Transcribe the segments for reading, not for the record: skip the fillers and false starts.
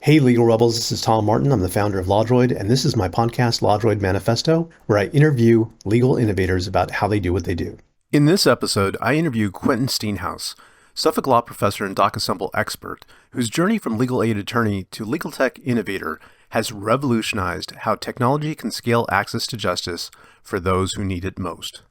Hey, Legal Rebels, this is Tom Martin. I'm the founder of LawDroid, and this is my podcast, LawDroid Manifesto, where I interview legal innovators about how they do what they do. In this episode, I interview Quinten Steenhuis, Suffolk Law professor and DocAssemble expert, whose journey from legal aid attorney to legal tech innovator has revolutionized how technology can scale access to justice for those who need it most.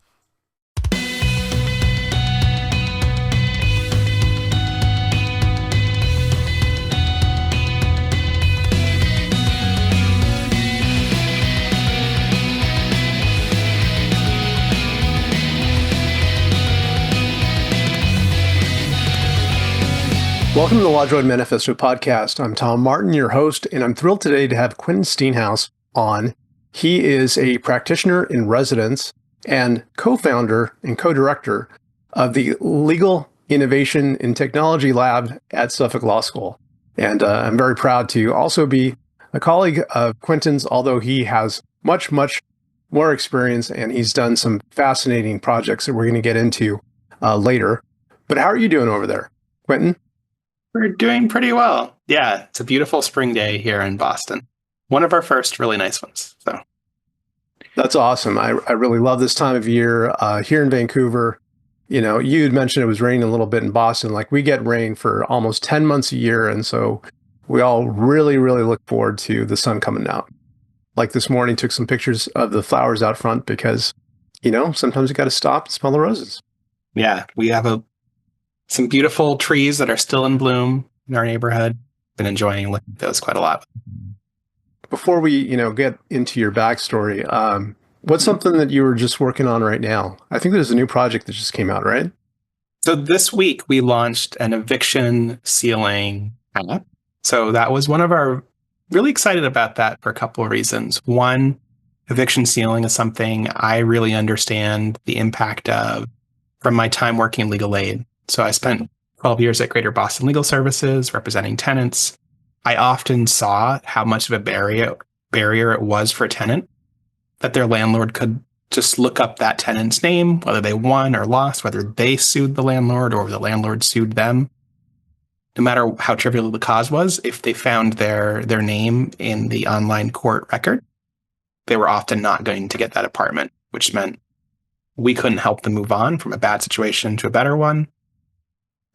Welcome to the LawDroid Manifesto podcast. I'm Tom Martin, your host, and I'm thrilled today to have Quinten Steenhuis on. He is a practitioner in residence and co-founder and co-director of the Legal Innovation and Technology Lab at Suffolk Law School. And I'm very proud to also be a colleague of Quinten's, although he has much more experience and he's done some fascinating projects that we're going to get into later. But how are you doing over there, Quinten? We're doing pretty well. Yeah, it's a beautiful spring day here in Boston. One of our first really nice ones. So that's awesome. I really love this time of year here in Vancouver. You know, you had mentioned it was raining a little bit in Boston. Like, we get rain for almost 10 months a year. And so we all really look forward to the sun coming out. Like this morning, took some pictures of the flowers out front because, you know, sometimes you got to stop and smell the roses. Yeah, we have some beautiful trees that are still in bloom in our neighborhood. Been enjoying looking at those quite a lot. Before we, get into your backstory, what's something that you were just working on right now? I think there's a new project that just came out, right? So this week we launched an eviction sealing app. So that was really excited about that for a couple of reasons. One, eviction sealing is something I really understand the impact of from my time working in legal aid. So I spent 12 years at Greater Boston Legal Services representing tenants. I often saw how much of a barrier it was for a tenant that their landlord could just look up that tenant's name, whether they won or lost, whether they sued the landlord or the landlord sued them. No matter how trivial the cause was, if they found their name in the online court record, they were often not going to get that apartment, which meant we couldn't help them move on from a bad situation to a better one.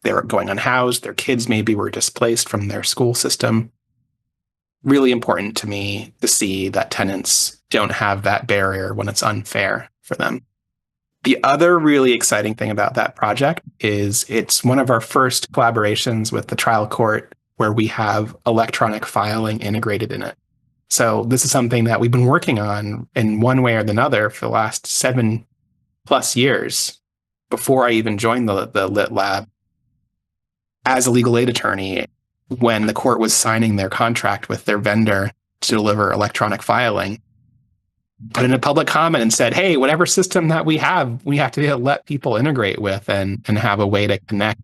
They were going unhoused. Their kids maybe were displaced from their school system. Really important to me to see that tenants don't have that barrier when it's unfair for them. The other really exciting thing about that project is it's one of our first collaborations with the trial court where we have electronic filing integrated in it. So this is something that we've been working on in one way or another for the last 7+ years before I even joined the Lit Lab. As a legal aid attorney, when the court was signing their contract with their vendor to deliver electronic filing, put in a public comment and said, hey, whatever system that we have to be able to let people integrate with and have a way to connect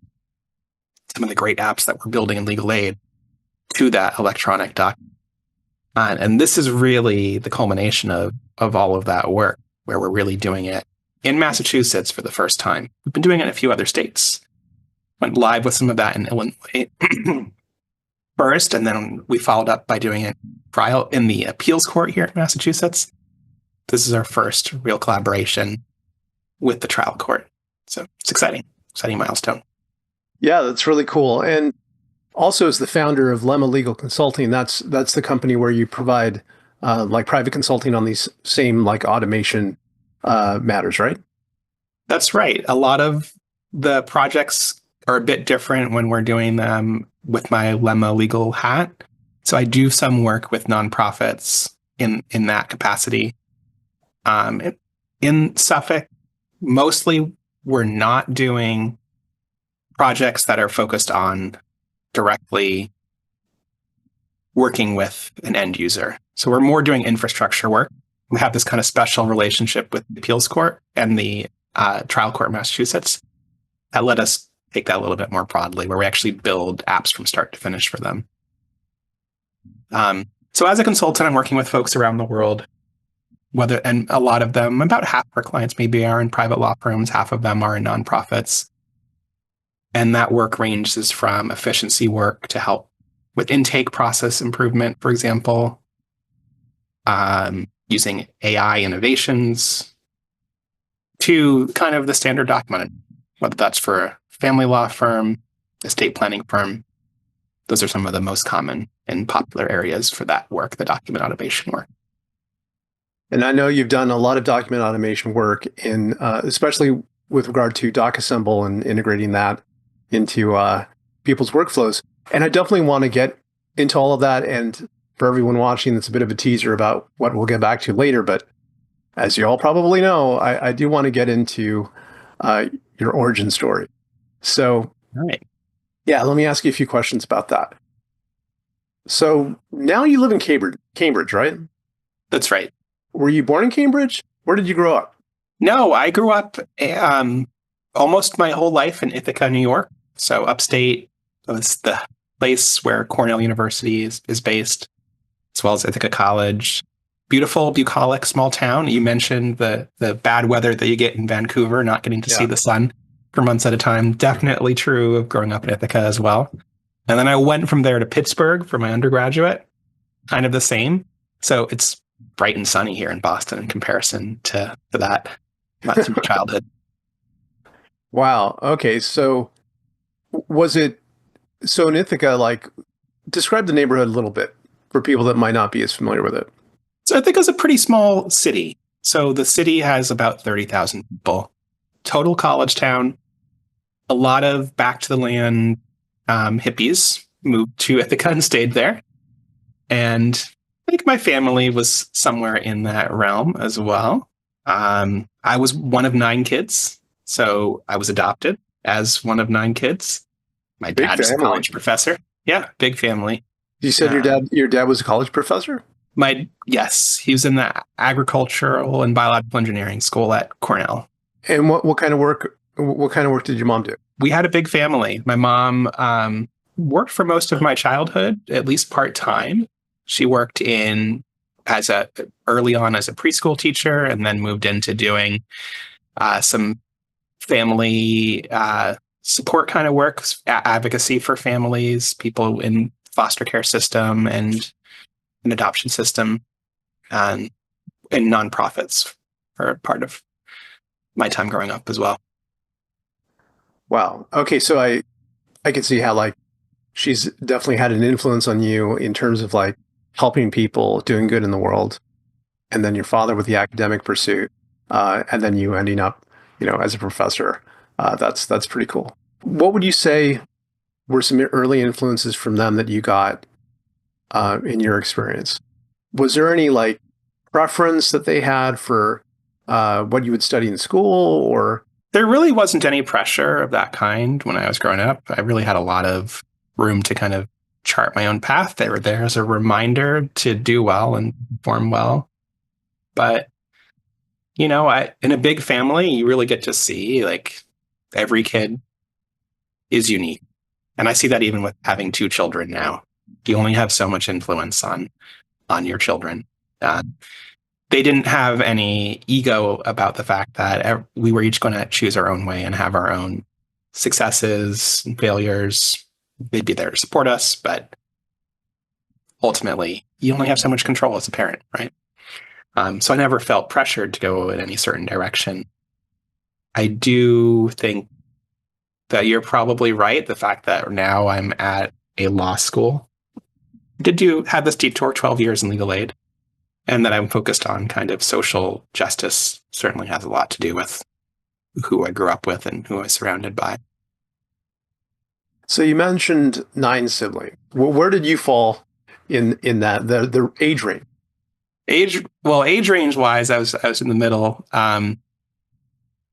some of the great apps that we're building in legal aid to that electronic document. And this is really the culmination of all of that work, where we're really doing it in Massachusetts for the first time. We've been doing it in a few other states. Went live with some of that in Illinois first, and then we followed up by doing it trial in the appeals court here in Massachusetts. This is our first real collaboration with the trial court. So it's exciting milestone. Yeah, that's really cool. And also, as the founder of Lemma Legal Consulting, that's the company where you provide like private consulting on these same like automation matters, right? That's right. A lot of the projects are a bit different when we're doing them with my Lemma legal hat. So I do some work with nonprofits in that capacity. In Suffolk, mostly we're not doing projects that are focused on directly working with an end user. So we're more doing infrastructure work. We have this kind of special relationship with the appeals court and the trial court in Massachusetts that let us take that a little bit more broadly, where we actually build apps from start to finish for them. So as a consultant, I'm working with folks around the world, and a lot of them, about half of our clients maybe are in private law firms, half of them are in nonprofits. And that work ranges from efficiency work to help with intake process improvement, for example, using AI innovations, to kind of the standard document, whether that's for a family law firm, estate planning firm. Those are some of the most common and popular areas for that work, the document automation work. And I know you've done a lot of document automation work in, especially with regard to DocAssemble and integrating that into people's workflows. And I definitely want to get into all of that. And for everyone watching, that's a bit of a teaser about what we'll get back to later. But as you all probably know, I do want to get into your origin story. So, All right. yeah, let me ask you a few questions about that. So now you live in Cambridge, right? That's right. Were you born in Cambridge? Where did you grow up? No, I grew up almost my whole life in Ithaca, New York. So upstate was the place where Cornell University is based, as well as Ithaca College. Beautiful, bucolic, small town. You mentioned the bad weather that you get in Vancouver, not getting to see the sun for months at a time. Definitely true of growing up in Ithaca as well. And then I went from there to Pittsburgh for my undergraduate, kind of the same. So it's bright and sunny here in Boston in comparison to that. That's my childhood. Wow. Okay. So was it, so in Ithaca, like, describe the neighborhood a little bit for people that might not be as familiar with it. So Ithaca's a pretty small city. So the city has about 30,000 people. Total college town. A lot of back to the land hippies moved to Ithaca and stayed there. And I think my family was somewhere in that realm as well. I was one of 9 kids, so I was adopted as one of 9 kids. My dad was a college professor. Yeah, big family. You said your dad was a college professor? Yes, he was in the agricultural and biological engineering school at Cornell. And what kind of work? What kind of work did your mom do? We had a big family. My mom worked for most of my childhood, at least part-time. She worked early on as a preschool teacher, and then moved into doing some family support kind of work, advocacy for families, people in foster care system and an adoption system, and nonprofits are part of my time growing up as well. Wow. Okay, so I can see how, like, she's definitely had an influence on you in terms of, like, helping people, doing good in the world, and then your father with the academic pursuit, and then you ending up, as a professor. That's pretty cool. What would you say were some early influences from them that you got in your experience? Was there any, like, preference that they had for what you would study in school, or? There really wasn't any pressure of that kind when I was growing up. I really had a lot of room to kind of chart my own path. They were there as a reminder to do well and perform well. But, in a big family, you really get to see, like, every kid is unique. And I see that even with having 2 children now. You only have so much influence on your children. They didn't have any ego about the fact that we were each going to choose our own way and have our own successes and failures. They'd be there to support us, but ultimately, you only have so much control as a parent, right? So I never felt pressured to go in any certain direction. I do think that you're probably right. The fact that now I'm at a law school. Had this detour 12 years in legal aid, and that I'm focused on kind of social justice certainly has a lot to do with who I grew up with and who I was surrounded by. So you mentioned 9 siblings. Where did you fall in that the age range? Age range wise, I was in the middle. I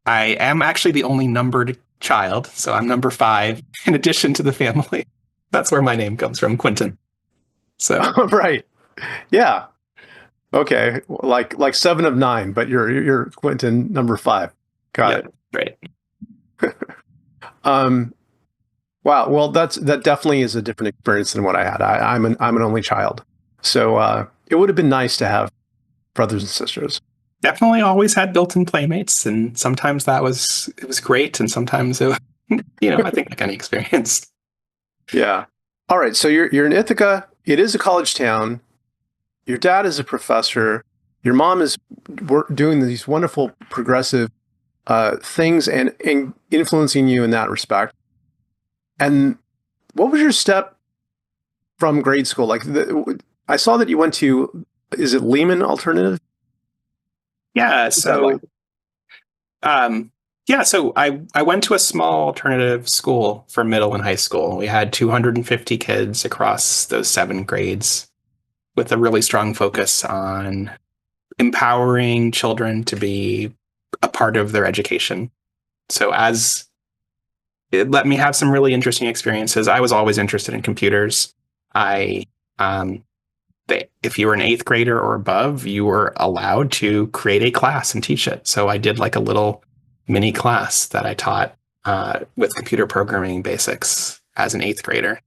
am actually the only numbered child, so I'm number 5 in addition to the family. That's where my name comes from, Quinten. So right, yeah, okay, like 7 of 9, but you're Quinten number 5. Got it. Right. Wow. Well, that definitely is a different experience than what I had. I'm an only child, so it would have been nice to have brothers and sisters. Definitely always had built-in playmates, and sometimes it was great, and sometimes it, I think like any experience. Yeah. All right, so you're in Ithaca. It is a college town. Your dad is a professor. Your mom is doing these wonderful progressive things and influencing you in that respect. And what was your step from grade school? Like, I saw that you went to, is it Lehman Alternative? Yeah. What's that like? Um, I went to a small alternative school for middle and high school. We had 250 kids across those 7 grades with a really strong focus on empowering children to be a part of their education. So as it let me have some really interesting experiences. I was always interested in computers. I um, if you were an 8th grader or above, you were allowed to create a class and teach it. So I did like a little mini class that I taught with computer programming basics as an 8th grader.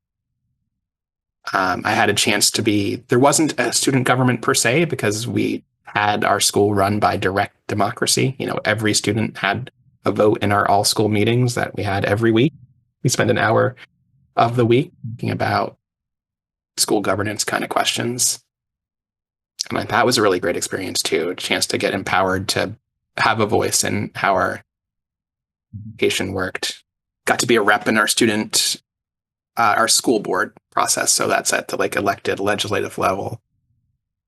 I had a chance to be, there wasn't a student government per se because we had our school run by direct democracy. You know, every student had a vote in our all school meetings that we had every week. We spent an hour of the week thinking about school governance kind of questions. And that was a really great experience too, a chance to get empowered to have a voice in how our education worked. Got to be a rep in our school board process. So that's at the like elected legislative level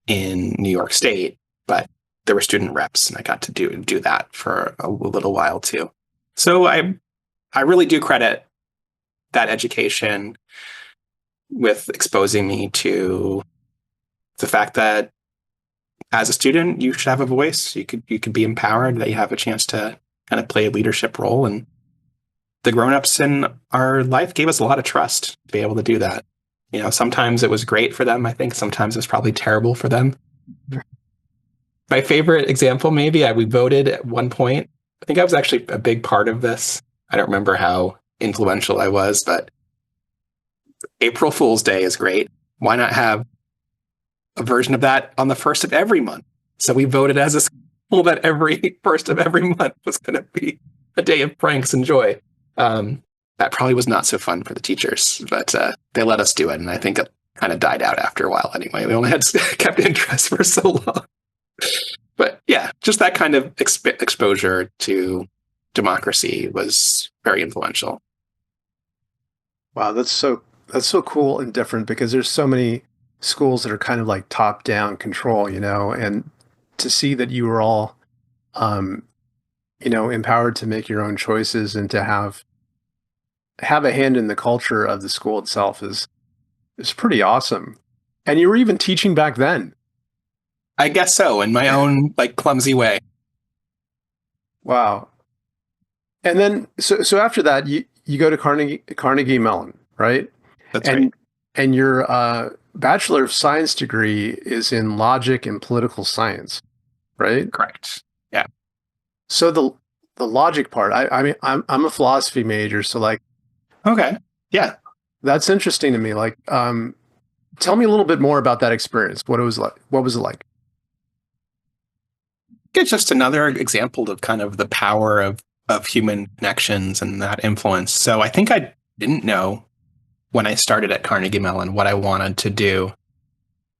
in New York State, but there were student reps and I got to do that for a little while too. So I really do credit that education with exposing me to the fact that as a student, you should have a voice. You could be empowered, that you have a chance to kind of play a leadership role. And the grown-ups in our life gave us a lot of trust to be able to do that. You know, sometimes it was great for them. I think sometimes it was probably terrible for them. My favorite example, maybe, we voted at one point. I think I was actually a big part of this. I don't remember how influential I was, but April Fool's Day is great. Why not have a version of that on the first of every month? So we voted as a school that every first of every month was going to be a day of pranks and joy. That probably was not so fun for the teachers, but they let us do it. And I think it kind of died out after a while anyway. We only had kept interest for so long. But yeah, just that kind of exposure to democracy was very influential. Wow, that's so cool and different because there's so many schools that are kind of like top-down control, and to see that you were all, um, empowered to make your own choices and to have a hand in the culture of the school itself is pretty awesome. And you were even teaching back then. I guess so, in my own like clumsy way. Wow. And then so after that you go to Carnegie Mellon, right? That's And right. and your Bachelor of Science degree is in logic and political science, right? Correct. Yeah. So the logic part, I mean, I'm a philosophy major, so like Okay. Yeah. that's interesting to me. Like, tell me a little bit more about that experience. What it was like. What was it like? It's just another example of kind of the power of human connections and that influence. So I think I didn't know when I started at Carnegie Mellon what I wanted to do.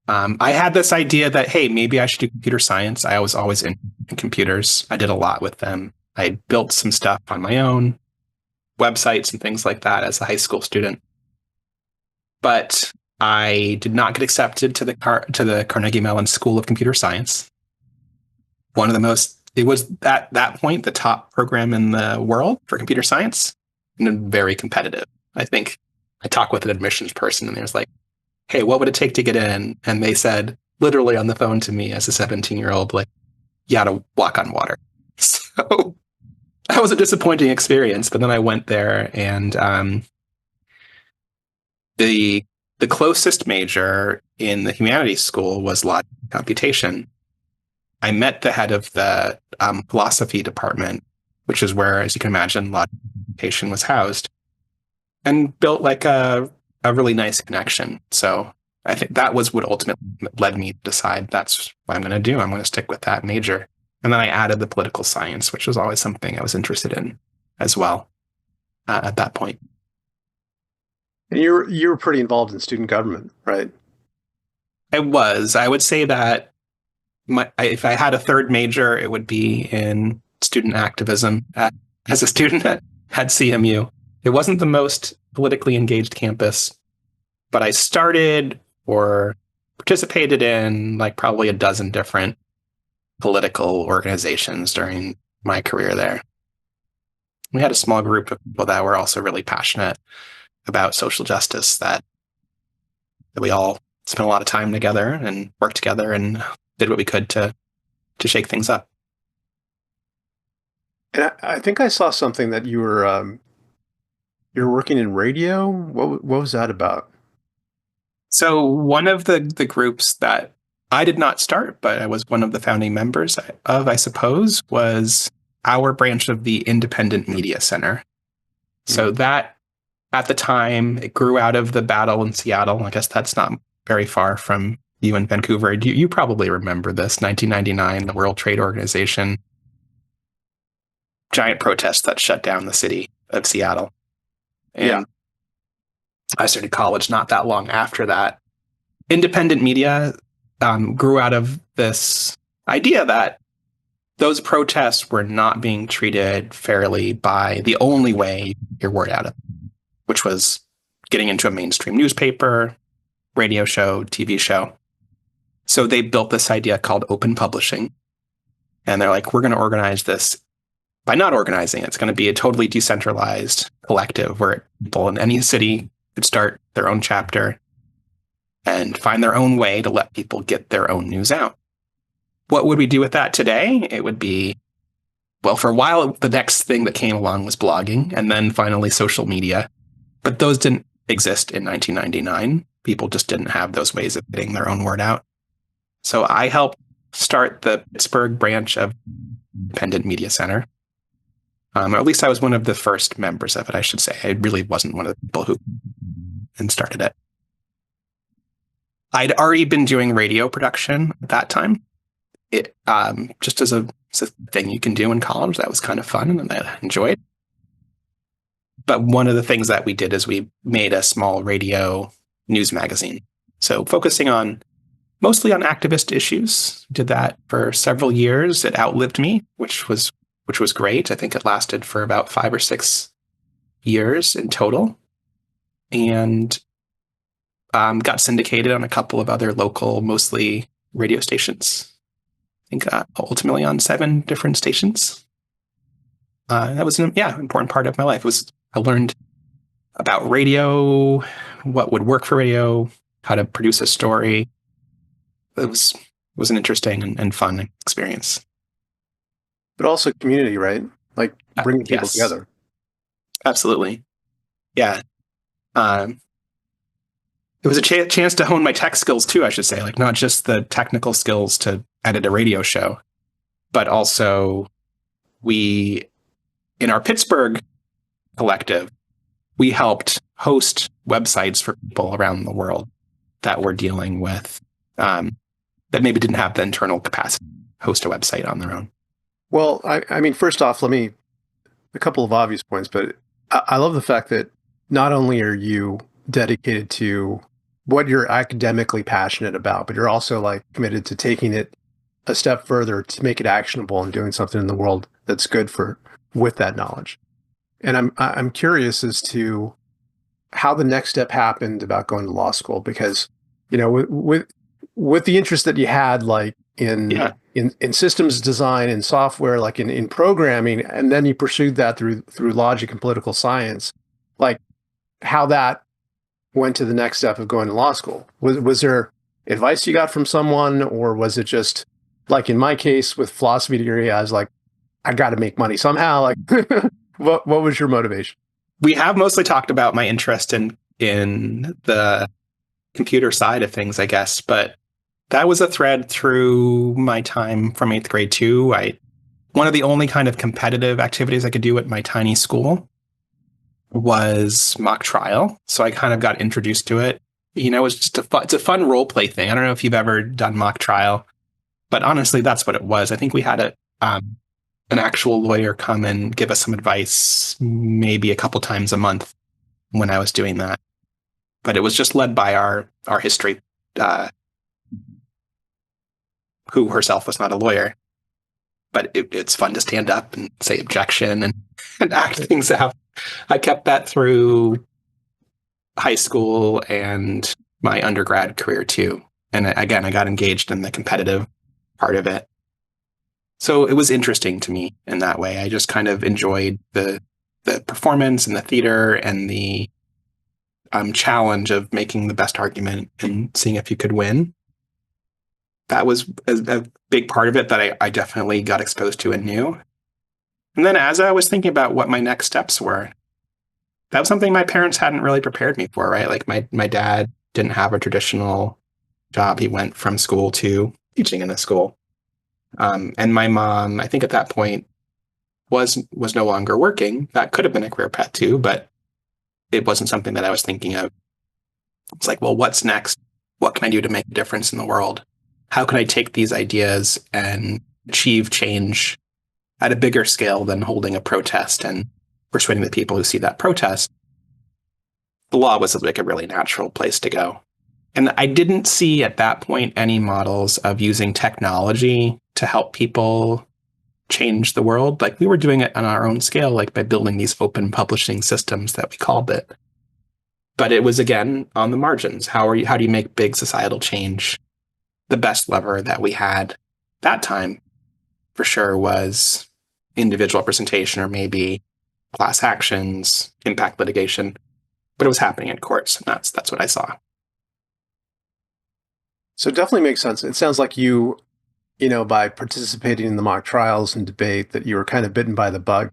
I had this idea that, hey, maybe I should do computer science. I was always in computers. I did a lot with them. I built some stuff on my own, websites and things like that as a high school student. But I did not get accepted to the Carnegie Mellon School of Computer Science. It was at that point the top program in the world for computer science, and very competitive. I think I talked with an admissions person and they was like, hey, what would it take to get in? And they said, literally on the phone to me as a 17-year-old, like, you had to walk on water. So that was a disappointing experience. But then I went there and the closest major in the humanities school was logic and computation. I met the head of the philosophy department, which is where, as you can imagine, logic and computation was housed, and built like a really nice connection. So I think that was what ultimately led me to decide that's what I'm going to do. I'm going to stick with that major. And then I added the political science, which was always something I was interested in as well at that point. And you were pretty involved in student government, right? I would say that if I had a third major, it would be in student activism as a student at CMU. It wasn't the most politically engaged campus, but I started or participated in like probably a dozen different political organizations during my career there. We had a small group of people that were also really passionate about social justice that we all spent a lot of time together and worked together and did what we could to shake things up. And I think I saw something that you're working in radio. What was that about? So one of the groups that I did not start, but I was one of the founding members of, I suppose, was our branch of the Independent Media Center. So that at the time, it grew out of the battle in Seattle. I guess that's not very far from you in Vancouver. You probably remember this, 1999, the World Trade Organization, giant protest that shut down the city of Seattle. And Yeah. I started college not that long after that. Independent media grew out of this idea that those protests were not being treated fairly by the only way you get your word out of it, which was getting into a mainstream newspaper, radio show, TV show. So they built this idea called open publishing. And they're like, we're going to organize this. By not organizing, it's going to be a totally decentralized collective where people in any city could start their own chapter and find their own way to let people get their own news out. What would we do with that today? It would be, well, for a while, the next thing that came along was blogging and then finally social media. But those didn't exist in 1999. People just didn't have those ways of getting their own word out. So I helped start the Pittsburgh branch of Independent Media Center. Or at least I was one of the first members of it, I should say. I really wasn't one of the people who started it. I'd already been doing radio production at that time. It just as a thing you can do in college. That was kind of fun and I enjoyed. But one of the things that we did is we made a small radio news magazine. So focusing mostly on activist issues. Did that for several years. It outlived me, which was great. I think it lasted for about 5 or 6 years in total. And got syndicated on a couple of other local, mostly radio stations. I think ultimately on 7 different stations. That was an important part of my life. I learned about radio, what would work for radio, how to produce a story. It was an interesting and fun experience. But also community, right? Like bringing people yes. together. Absolutely. Yeah. It was a chance to hone my tech skills too, I should say, like not just the technical skills to edit a radio show, but also in our Pittsburgh collective, we helped host websites for people around the world that were dealing with, that maybe didn't have the internal capacity to host a website on their own. Well, I mean, first off, a couple of obvious points, but I love the fact that not only are you dedicated to what you're academically passionate about, but you're also like committed to taking it a step further to make it actionable and doing something in the world that's good with that knowledge. And I'm curious as to how the next step happened about going to law school, because, you know, with the interest that you had, like in systems design and software, like in programming, and then you pursued that through logic and political science, like how that went to the next step of going to law school. Was there advice you got from someone, or was it just like in my case with philosophy degree, I was like, I got to make money somehow. Like, what was your motivation? We have mostly talked about my interest in the computer side of things, I guess, but that was a thread through my time from 8th grade too. One of the only kind of competitive activities I could do at my tiny school was mock trial. So I kind of got introduced to it. You know, it's just it's a fun role play thing. I don't know if you've ever done mock trial, but honestly, that's what it was. I think we had an actual lawyer come and give us some advice maybe a couple times a month when I was doing that. but it was just led by our history, who herself was not a lawyer. But it's fun to stand up and say objection and act things out. I kept that through high school and my undergrad career too. And again, I got engaged in the competitive part of it. So it was interesting to me in that way. I just kind of enjoyed the performance and the theater and the challenge of making the best argument and seeing if you could win. That was a big part of it that I definitely got exposed to and knew. And then as I was thinking about what my next steps were, that was something my parents hadn't really prepared me for, right? Like my dad didn't have a traditional job. He went from school to teaching in a school. And my mom, I think at that point, was no longer working. That could have been a career path too, but it wasn't something that I was thinking of. It's like, well, what's next? What can I do to make a difference in the world? How can I take these ideas and achieve change at a bigger scale than holding a protest and persuading the people who see that protest? The law was like a really natural place to go. And I didn't see at that point any models of using technology to help people change the world. Like we were doing it on our own scale, like by building these open publishing systems that we called it. But it was, again, on the margins. How do you make big societal change? The best lever that we had that time, for sure, was individual representation or maybe class actions, impact litigation. But it was happening in courts, and that's what I saw. So it definitely makes sense. It sounds like you by participating in the mock trials and debate, that you were kind of bitten by the bug.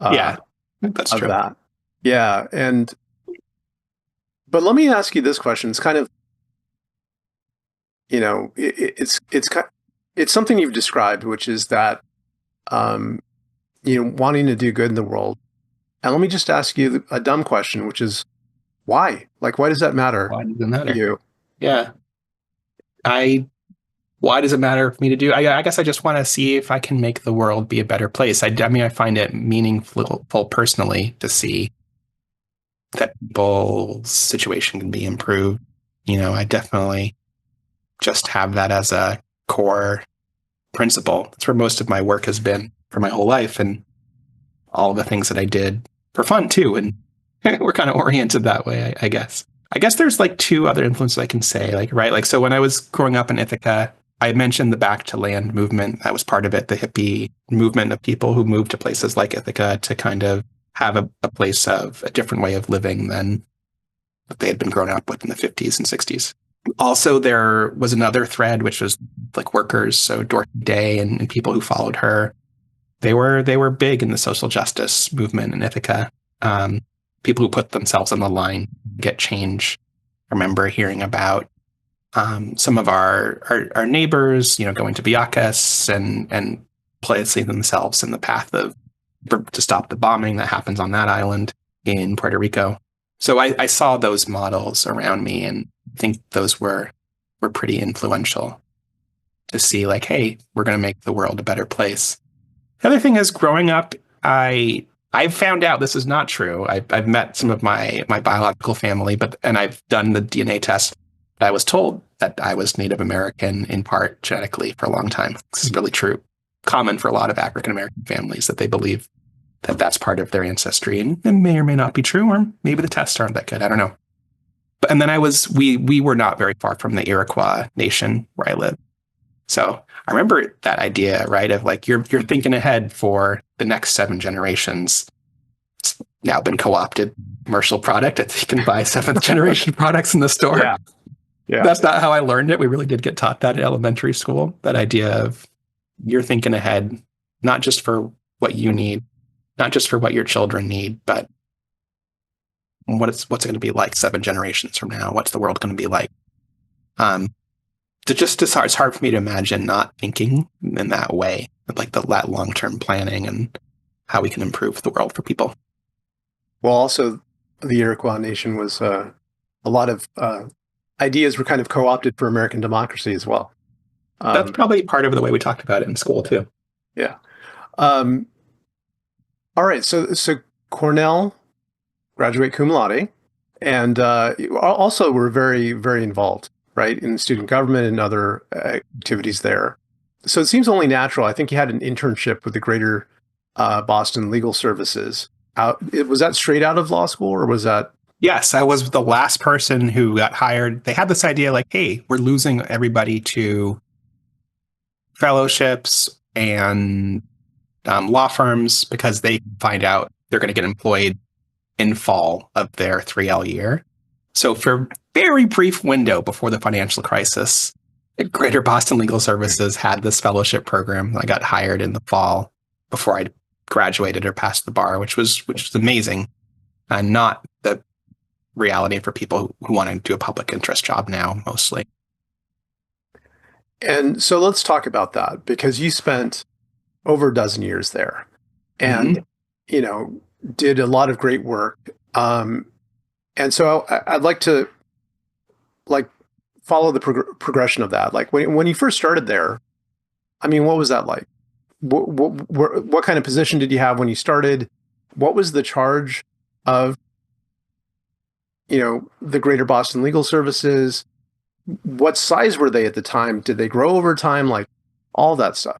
Yeah, that's true. That. Yeah, but let me ask you this question. It's kind of, it's something you've described, which is that, wanting to do good in the world. And let me just ask you a dumb question, which is why? Like, why does that matter? Why does it matter? To you? Yeah. Why does it matter for me to do? I guess I just want to see if I can make the world be a better place. I mean, I find it meaningful personally to see that people's situation can be improved. I definitely just have that as a core principle. That's where most of my work has been for my whole life, and all the things that I did for fun too. And we're kind of oriented that way, I guess. I guess there's like two other influences I can say, right? So when I was growing up in Ithaca, I mentioned the Back to Land movement. That was part of it, the hippie movement of people who moved to places like Ithaca to kind of have a place of a different way of living than what they had been grown up with in the 50s and 60s. Also, there was another thread, which was like workers. So Dorothy Day and people who followed her, they were big in the social justice movement in Ithaca. People who put themselves on the line to get change. I remember hearing about some of our neighbors, going to Vieques and placing themselves in the path to stop the bombing that happens on that island in Puerto Rico. So I saw those models around me, and I think those were pretty influential to see, like, hey, we're going to make the world a better place. The other thing is, growing up, I've found out this is not true. I've met some of my biological family, and I've done the DNA test. I was told that I was Native American in part genetically for a long time. This is really true. Common for a lot of African American families that they believe that that's part of their ancestry, and it may or may not be true, or maybe the tests aren't that good. I don't know. And then we were not very far from the Iroquois nation where I live. So I remember that idea, right, of like you're thinking ahead for the next 7 generations. It's now been co-opted commercial product. I think you can buy 7th generation products in the store. Yeah. That's not how I learned it. We really did get taught that in elementary school. That idea of you're thinking ahead, not just for what you need, not just for what your children need, but what's it going to be like 7 generations from now? What's the world going to be like? It's hard for me to imagine not thinking in that way, like that long-term planning and how we can improve the world for people. Well, also, the Iroquois nation was a lot of ideas were kind of co-opted for American democracy as well. That's probably part of the way we talked about it in school too. Yeah. All right. So Cornell, graduate cum laude, And also were very, very involved, right, in student government and other activities there. So it seems only natural. I think you had an internship with the Greater Boston Legal Services. Was that straight out of law school, or was that? Yes, I was the last person who got hired. They had this idea like, hey, we're losing everybody to fellowships and law firms because they find out they're going to get employed in fall of their 3L year. So for a very brief window before the financial crisis, Greater Boston Legal Services had this fellowship program. I got hired in the fall before I graduated or passed the bar, which was amazing, and not the reality for people who want to do a public interest job now, mostly. And so let's talk about that, because you spent over a dozen years there, and did a lot of great work. And so I'd like to follow the progression of that. Like when you first started there, I mean, what was that like? What kind of position did you have when you started? What was the charge of, the Greater Boston Legal Services? What size were they at the time? Did they grow over time? Like all that stuff.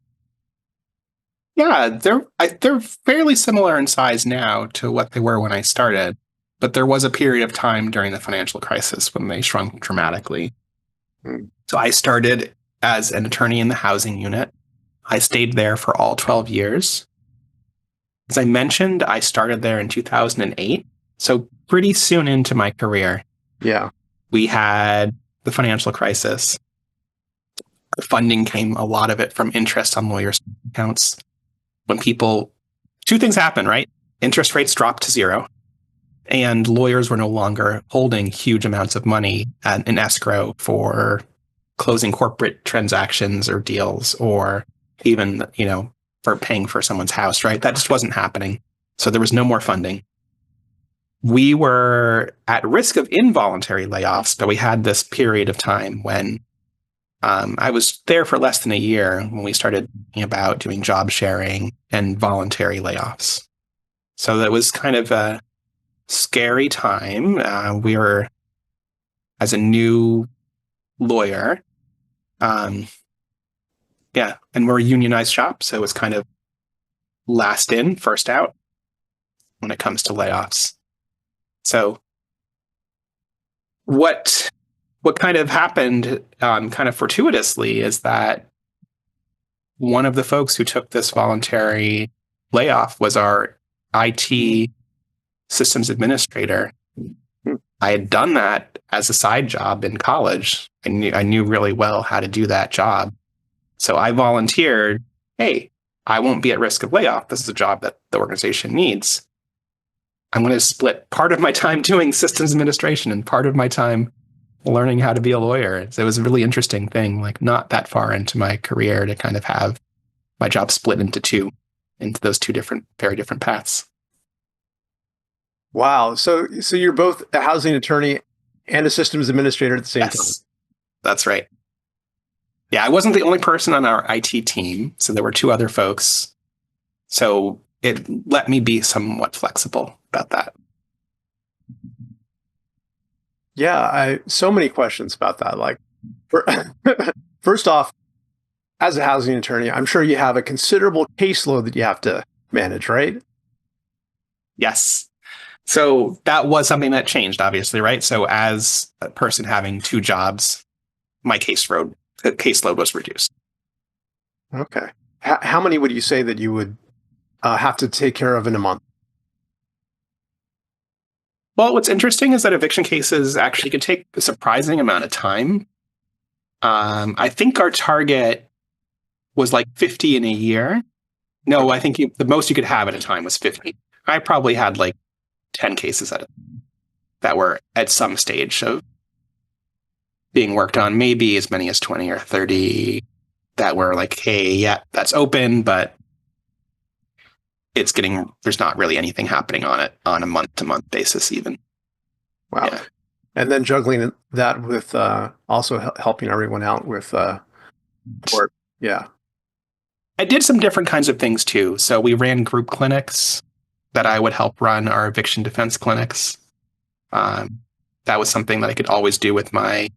Yeah, they're fairly similar in size now to what they were when I started, but there was a period of time during the financial crisis when they shrunk dramatically. So I started as an attorney in the housing unit. I stayed there for all 12 years. As I mentioned, I started there in 2008, so pretty soon into my career. Yeah. We had the financial crisis. The funding came, a lot of it, from interest on lawyers' accounts. When two things happen, right? Interest rates dropped to zero, and lawyers were no longer holding huge amounts of money in escrow for closing corporate transactions or deals, or even, for paying for someone's house, right? That just wasn't happening. So there was no more funding. We were at risk of involuntary layoffs, but we had this period of time when I was there for less than a year when we started thinking about doing job sharing and voluntary layoffs. So that was kind of a scary time. We were, as a new lawyer, and we're a unionized shop, so it was kind of last in, first out when it comes to layoffs. So what kind of happened kind of fortuitously is that one of the folks who took this voluntary layoff was our IT systems administrator. I had done that as a side job in college. I knew really well how to do that job. So I volunteered, hey, I won't be at risk of layoff. This is a job that the organization needs. I'm going to split part of my time doing systems administration and part of my time learning how to be a lawyer. So it was a really interesting thing, like not that far into my career, to kind of have my job split into those two very different paths. Wow. So you're both a housing attorney and a systems administrator at the same time. That's right. Yeah, I wasn't the only person on our IT team, so there were two other folks. So it let me be somewhat flexible about that. Yeah, so many questions about that. Like, first off, as a housing attorney, I'm sure you have a considerable caseload that you have to manage, right? Yes. So that was something that changed, obviously, right? So as a person having two jobs, my caseload was reduced. Okay. How many would you say that you would have to take care of in a month? Well, what's interesting is that eviction cases actually could take a surprising amount of time. I think our target was like 50 in a year. No, I think the most you could have at a time was 50. I probably had like 10 cases that were at some stage of being worked on, maybe as many as 20 or 30 that were like, hey, yeah, that's open, but there's not really anything happening on it on a month-to-month basis even. Wow. Yeah. And then juggling that with also helping everyone out with court. Yeah. I did some different kinds of things too. So we ran group clinics that I would help run, our eviction defense clinics. that was something that I could always do with my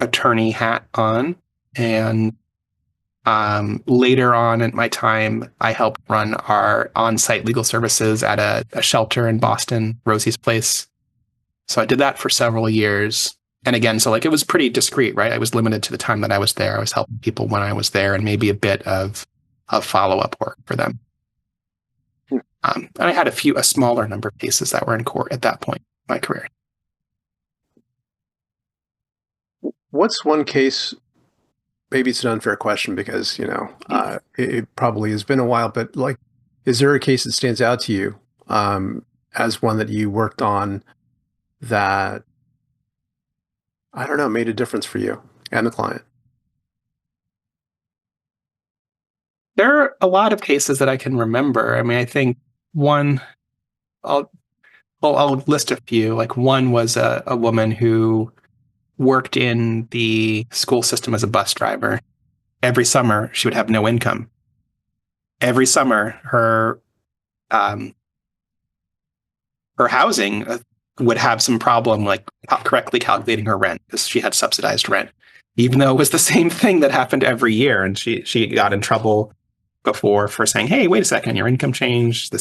attorney hat on. And later on in my time, I helped run our on-site legal services at a shelter in Boston, Rosie's Place. So I did that for several years. And again, so like it was pretty discreet, right? I was limited to the time that I was there. I was helping people when I was there and maybe a bit of follow-up work for them. And I had a smaller number of cases that were in court at that point in my career. What's one case, maybe it's an unfair question because, it probably has been a while, but like, is there a case that stands out to you as one that you worked on that, I don't know, made a difference for you and the client? There are a lot of cases that I can remember. I mean, I think one, I'll list a few. Like one was a woman who worked in the school system as a bus driver. Every summer, she would have no income. Every summer, her housing would have some problem, like correctly calculating her rent because she had subsidized rent, even though it was the same thing that happened every year. And she got in trouble before for saying, "Hey, wait a second, your income changed.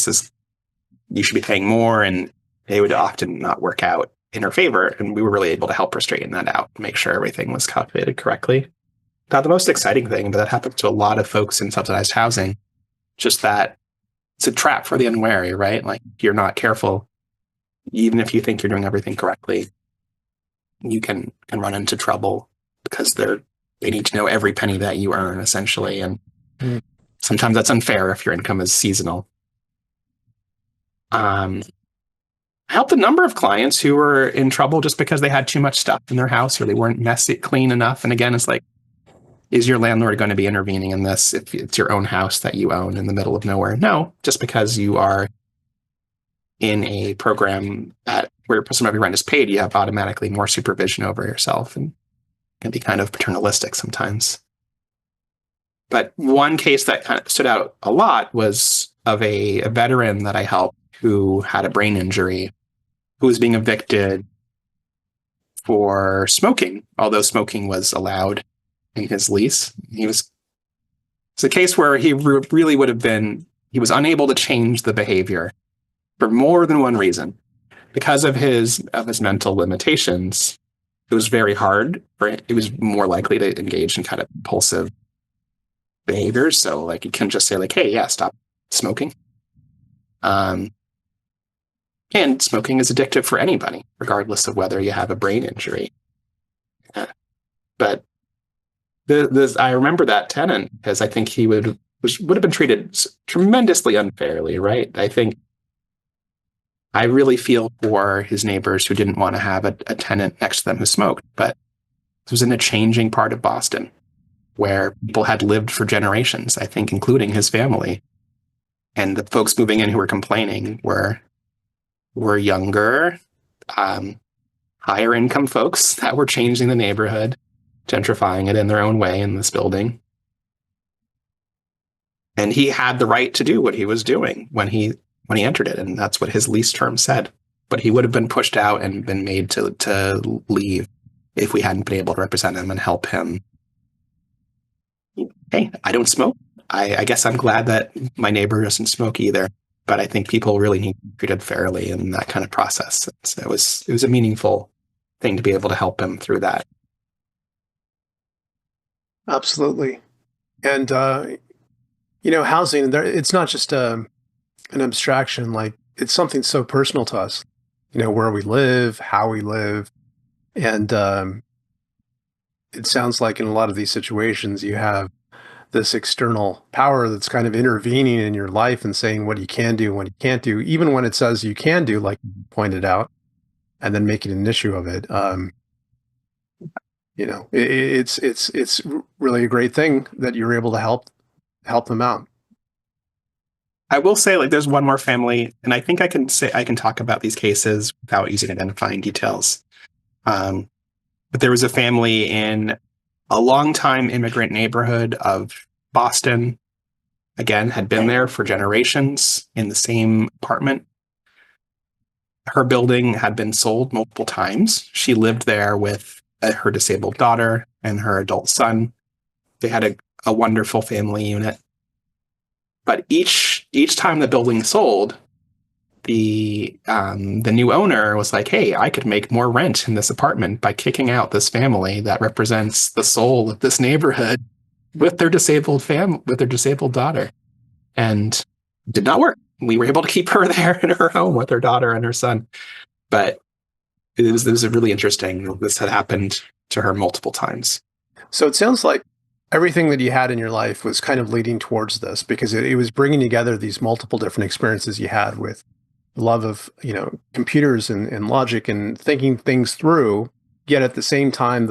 You should be paying more." And they would often not work out in her favor. And we were really able to help her straighten that out, make sure everything was calculated correctly. Not the most exciting thing, but that happens to a lot of folks in subsidized housing. Just that it's a trap for the unwary, right? Like if you're not careful, even if you think you're doing everything correctly, you can run into trouble because they need to know every penny that you earn, essentially. And sometimes that's unfair if your income is seasonal. I helped a number of clients who were in trouble just because they had too much stuff in their house or they weren't clean enough. And again, it's like, is your landlord going to be intervening in this if it's your own house that you own in the middle of nowhere? No, just because you are in a program where some of your rent is paid, you have automatically more supervision over yourself and can be kind of paternalistic sometimes. But one case that kind of stood out a lot was of a veteran that I helped who had a brain injury, who was being evicted for smoking, although smoking was allowed in his lease. It's a case where he really would have been, he was unable to change the behavior for more than one reason. Because of his mental limitations, it was very hard for him. It was more likely to engage in kind of impulsive behaviors. So like you can just say like, "Hey, yeah, stop smoking." And smoking is addictive for anybody, regardless of whether you have a brain injury. But I remember that tenant because I think he would have been treated tremendously unfairly, right? I really feel for his neighbors who didn't want to have a tenant next to them who smoked, but this was in a changing part of Boston where people had lived for generations, I think, including his family. And the folks moving in who were complaining were younger, higher income folks that were changing the neighborhood, gentrifying it in their own way in this building. And he had the right to do what he was doing when he entered it, and that's what his lease term said. But he would have been pushed out and been made to leave if we hadn't been able to represent him and help him. Hey, I don't smoke. I guess I'm glad that my neighbor doesn't smoke either. But I think people really need to be treated fairly in that kind of process. So it was a meaningful thing to be able to help him through that. Absolutely. And, housing, it's not just an abstraction. Like it's something so personal to us, where we live, how we live. And it sounds like in a lot of these situations, you have this external power that's kind of intervening in your life and saying what you can do and what you can't do, even when it says you can do, like you pointed out, and then making an issue of it. It's really a great thing that you're able to help them out. I will say, like, there's one more family, and I think I can talk about these cases without using identifying details. But there was a family in a longtime immigrant neighborhood of Boston. Again, had been there for generations in the same apartment. Her building had been sold multiple times. She lived there with her disabled daughter and her adult son. They had a wonderful family unit. But each time the building sold, the new owner was like, "Hey, I could make more rent in this apartment by kicking out this family that represents the soul of this neighborhood with their disabled daughter," and did not work. We were able to keep her there in her home with her daughter and her son, but it was really interesting. This had happened to her multiple times. So it sounds like everything that you had in your life was kind of leading towards this because it was bringing together these multiple different experiences you had with love of, computers and logic and thinking things through, yet at the same time,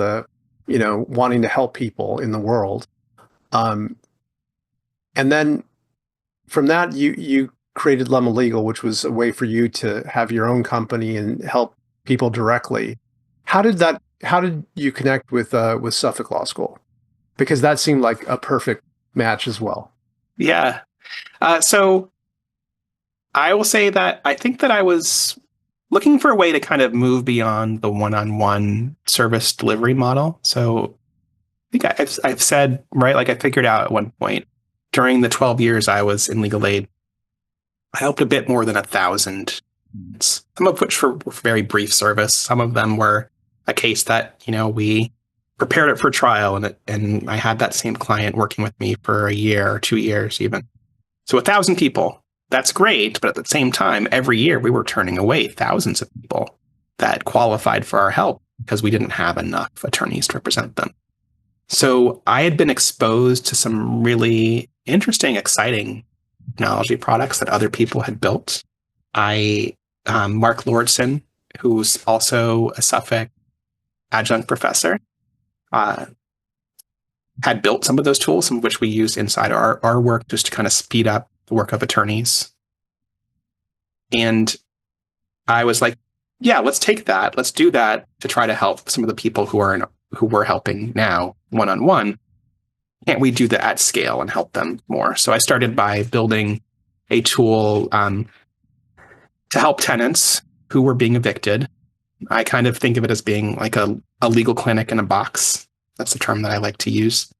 wanting to help people in the world. Um, and then from that, you created Lemma Legal, which was a way for you to have your own company and help people directly. How did you connect with Suffolk Law School? Because that seemed like a perfect match as well. Yeah. So I will say that I think that I was looking for a way to kind of move beyond the one-on-one service delivery model. So I think I've said, right, like I figured out at one point during the 12 years I was in legal aid, I helped a bit more than 1,000, some of which were very brief service. Some of them were a case that, we prepared it for trial and I had that same client working with me for a year or 2 years even. So 1,000 people, that's great. But at the same time, every year we were turning away thousands of people that qualified for our help because we didn't have enough attorneys to represent them. So I had been exposed to some really interesting, exciting technology products that other people had built. Mark Lordson, who's also a Suffolk adjunct professor, uh, had built some of those tools, some of which we use inside our work just to kind of speed up the work of attorneys. And I was like, yeah, let's take that. Let's do that to try to help some of the people who we're helping now one-on-one. Can't we do that at scale and help them more? So I started by building a tool to help tenants who were being evicted. I kind of think of it as being like a legal clinic in a box. That's the term that I like to use.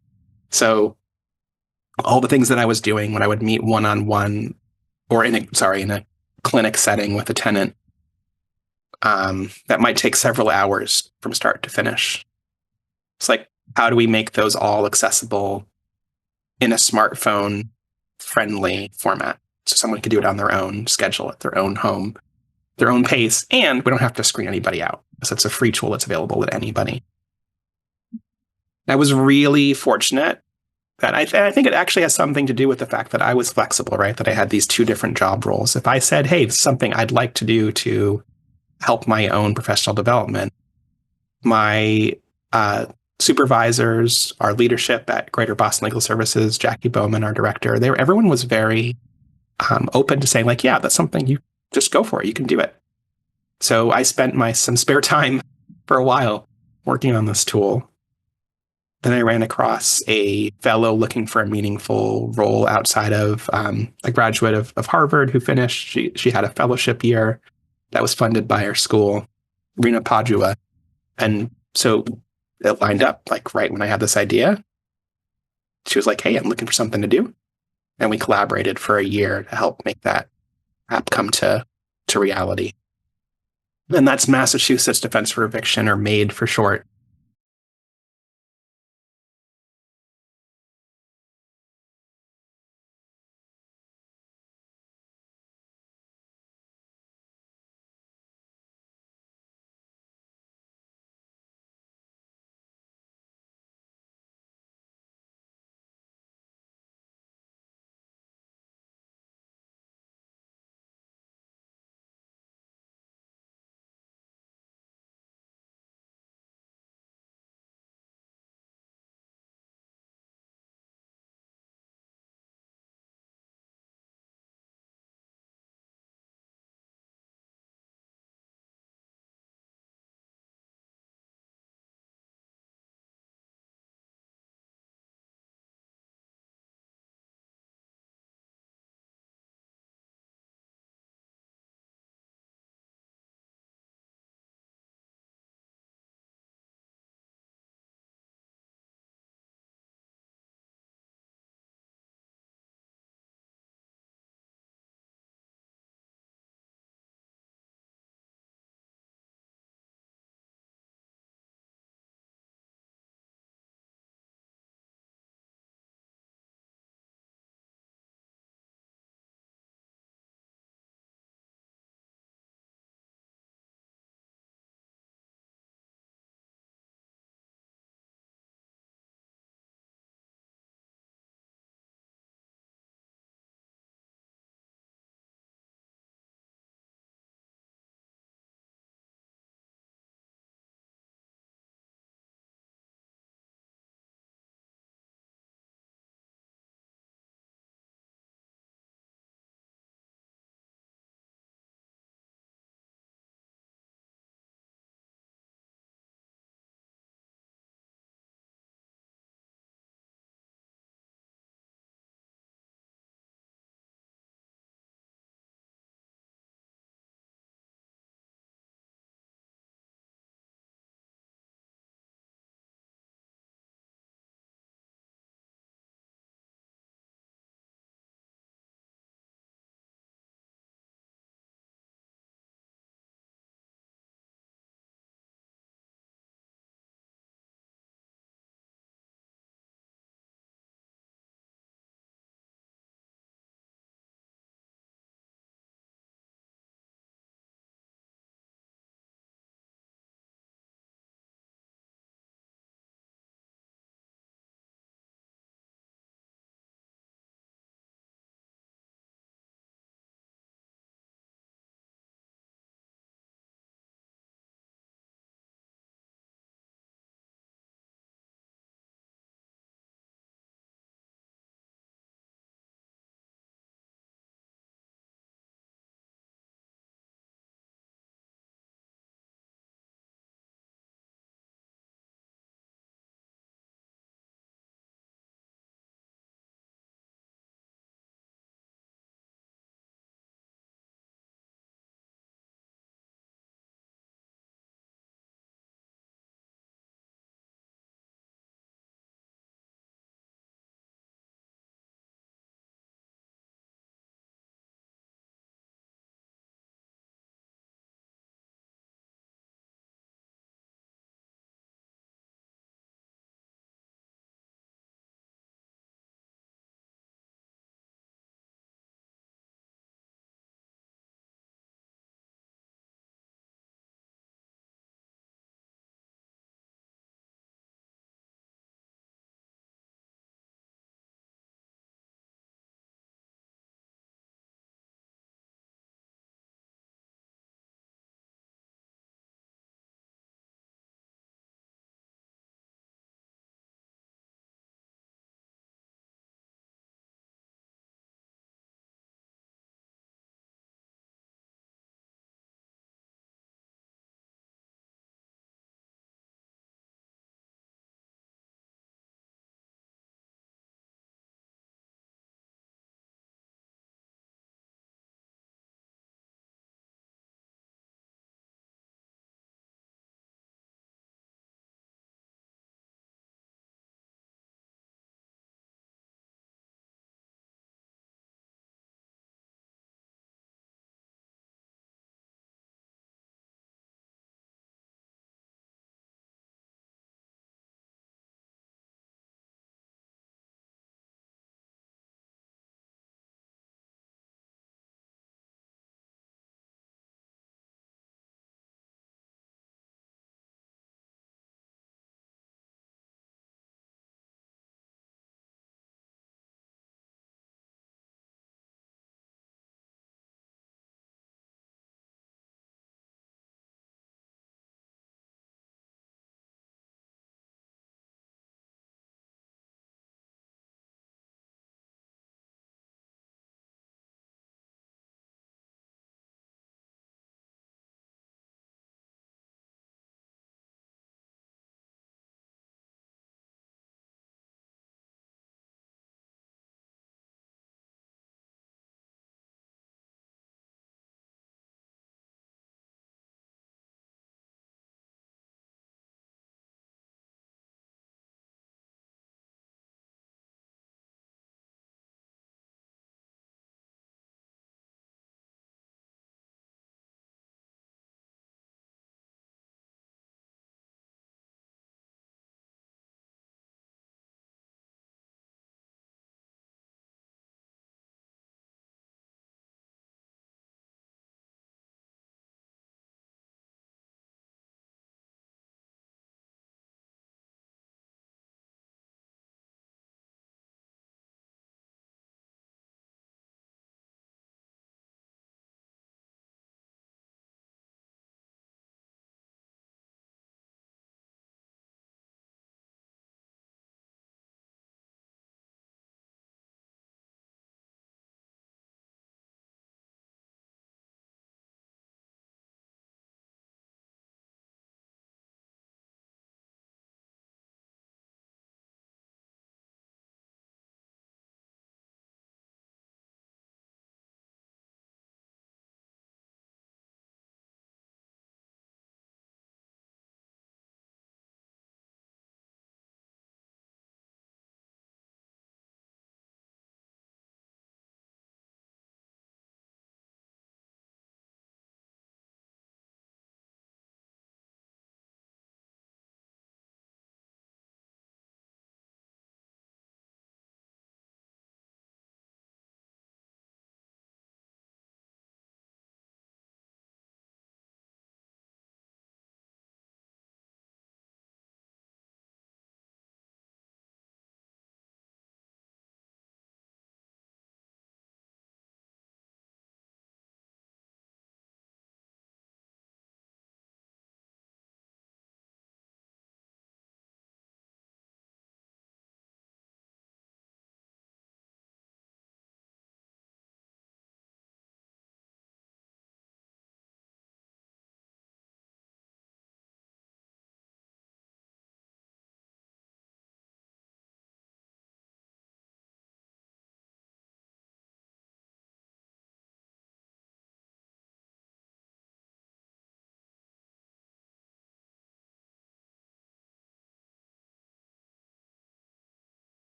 So all the things that I was doing when I would meet one-on-one or in a clinic setting with a tenant, that might take several hours from start to finish. It's like, how do we make those all accessible in a smartphone friendly format? So someone could do it on their own schedule at their own home, their own pace, and we don't have to screen anybody out. So it's a free tool that's available to anybody. I was really fortunate that I think it actually has something to do with the fact that I was flexible, right? That I had these two different job roles. If I said, hey, this is something I'd like to do to help my own professional development, my supervisors, our leadership at Greater Boston Legal Services, Jackie Bowman, our director, everyone was very open to saying, like, yeah, that's something you just go for it. You can do it. So I spent some spare time for a while working on this tool. Then I ran across a fellow looking for a meaningful role outside of a graduate of Harvard who finished. She had a fellowship year that was funded by her school, Rena Padua. And so it lined up like right when I had this idea. She was like, hey, I'm looking for something to do. And we collaborated for a year to help make that app come to reality. And that's Massachusetts Defense for Eviction, or MAID for short.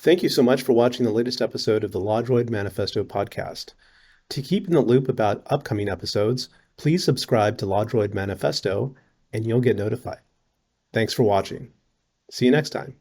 Thank you so much for watching the latest episode of the LawDroid Manifesto podcast. To keep in the loop about upcoming episodes, please subscribe to LawDroid Manifesto and you'll get notified. Thanks for watching. See you next time.